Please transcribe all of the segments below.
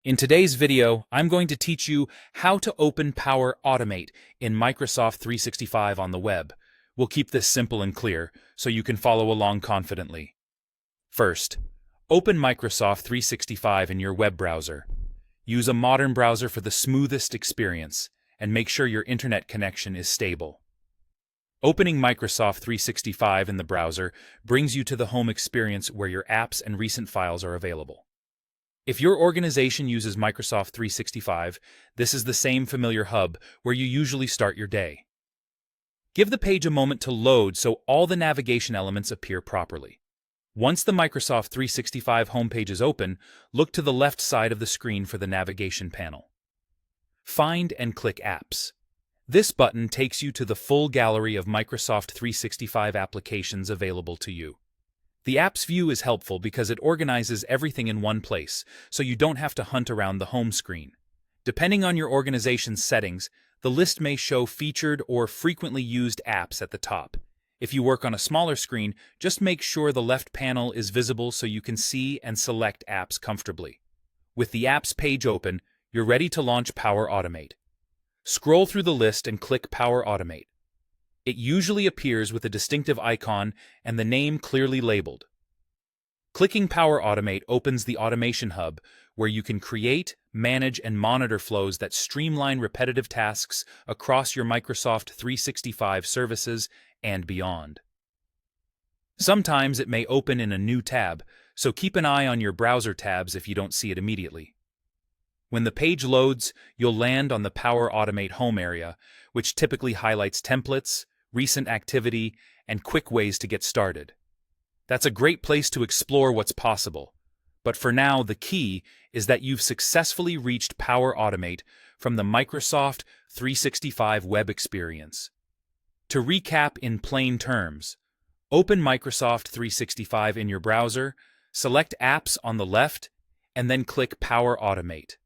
In today's video, I'm going to teach you how to open Power Automate in Microsoft 365 on the web. We'll keep this simple and clear so you can follow along confidently. First, open Microsoft 365 in your web browser. Use a modern browser for the smoothest experience, and make sure your internet connection is stable. Opening Microsoft 365 in the browser brings you to the home experience where your apps and recent files are available. If your organization uses Microsoft 365, this is the same familiar hub where you usually start your day. Give the page a moment to load so all the navigation elements appear properly. Once the Microsoft 365 homepage is open, look to the left side of the screen for the navigation panel. Find and click Apps. This button takes you to the full gallery of Microsoft 365 applications available to you. The Apps view is helpful because it organizes everything in one place, so you don't have to hunt around the home screen. Depending on your organization's settings, the list may show featured or frequently used apps at the top. If you work on a smaller screen, just make sure the left panel is visible so you can see and select apps comfortably. With the Apps page open, you're ready to launch Power Automate. Scroll through the list and click Power Automate. It usually appears with a distinctive icon and the name clearly labeled. Clicking Power Automate opens the Automation Hub, where you can create, manage, and monitor flows that streamline repetitive tasks across your Microsoft 365 services and beyond. Sometimes it may open in a new tab, so keep an eye on your browser tabs if you don't see it immediately. When the page loads, you'll land on the Power Automate home area, which typically highlights templates, recent activity, and quick ways to get started. That's a great place to explore what's possible. But for now, the key is that you've successfully reached Power Automate from the Microsoft 365 web experience. To recap in plain terms, open Microsoft 365 in your browser, select Apps on the left, and then click Power Automate.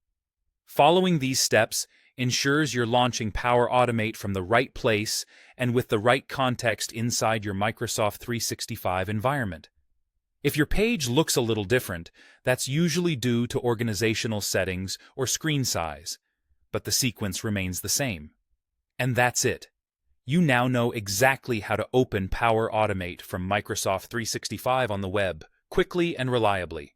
Following these steps ensures you're launching Power Automate from the right place and with the right context inside your Microsoft 365 environment. If your page looks a little different, that's usually due to organizational settings or screen size, but the sequence remains the same. And that's it. You now know exactly how to open Power Automate from Microsoft 365 on the web, quickly and reliably.